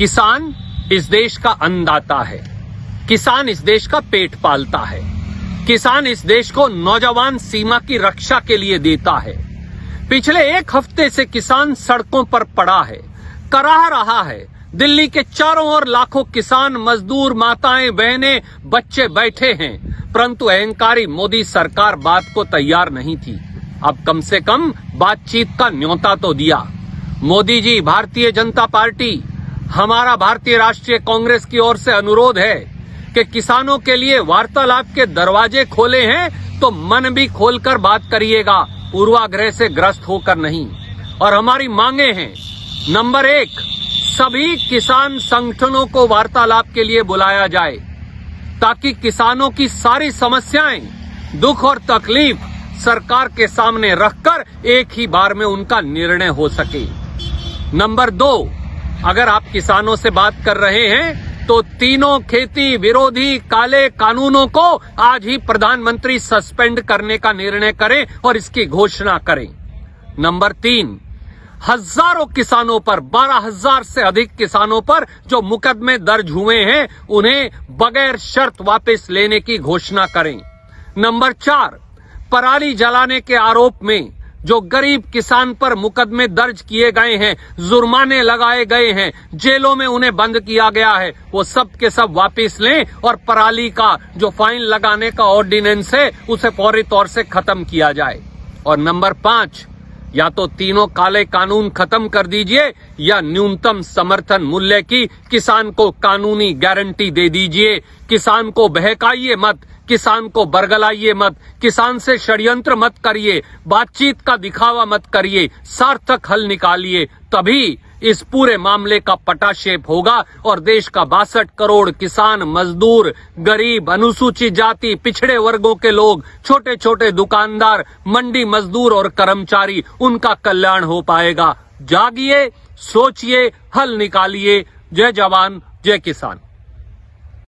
किसान इस देश का अन्नदाता है। किसान इस देश का पेट पालता है। किसान इस देश को नौजवान सीमा की रक्षा के लिए देता है। पिछले एक हफ्ते से किसान सड़कों पर पड़ा है, कराह रहा है। दिल्ली के चारों ओर लाखों किसान, मजदूर, माताएं, बहनें, बच्चे बैठे हैं, परंतु अहंकारी मोदी सरकार बात को तैयार नहीं थी। अब कम से कम बातचीत का न्योता तो दिया। मोदी जी, भारतीय जनता पार्टी, हमारा भारतीय राष्ट्रीय कांग्रेस की ओर से अनुरोध है कि किसानों के लिए वार्तालाप के दरवाजे खोले हैं तो मन भी खोलकर बात करिएगा, पूर्वाग्रह से ग्रस्त होकर नहीं। और हमारी मांगे हैं, नंबर 1, सभी किसान संगठनों को वार्तालाप के लिए बुलाया जाए ताकि किसानों की सारी समस्याएं, दुख और तकलीफ सरकार के सामने रखकर एक ही बार में उनका निर्णय हो सके। नंबर 2, अगर आप किसानों से बात कर रहे हैं तो तीनों खेती विरोधी काले कानूनों को आज ही प्रधानमंत्री सस्पेंड करने का निर्णय करें और इसकी घोषणा करें। नंबर 3, हजारों किसानों पर, 12,000 से अधिक किसानों पर जो मुकदमे दर्ज हुए हैं, उन्हें बगैर शर्त वापस लेने की घोषणा करें। नंबर 4, पराली जलाने के आरोप में जो गरीब किसान पर मुकदमे दर्ज किए गए हैं, जुर्माने लगाए गए हैं, जेलों में उन्हें बंद किया गया है, वो सब के सब वापस लें और पराली का जो फाइन लगाने का ऑर्डिनेंस है उसे फौरी तौर से खत्म किया जाए। और नंबर 5, या तो तीनों काले कानून खत्म कर दीजिए या न्यूनतम समर्थन मूल्य की किसान को कानूनी गारंटी दे दीजिए। किसान को बहकाइए मत, किसान को बरगलाइए मत, किसान से षड्यंत्र मत करिए, बातचीत का दिखावा मत करिए, सार्थक हल निकालिए, तभी इस पूरे मामले का पटाक्षेप होगा और देश का 62 करोड़ किसान, मजदूर, गरीब, अनुसूचित जाति, पिछड़े वर्गों के लोग, छोटे छोटे दुकानदार, मंडी मजदूर और कर्मचारी, उनका कल्याण हो पाएगा। जागिए, सोचिए, हल निकालिए। जय जवान, जय किसान।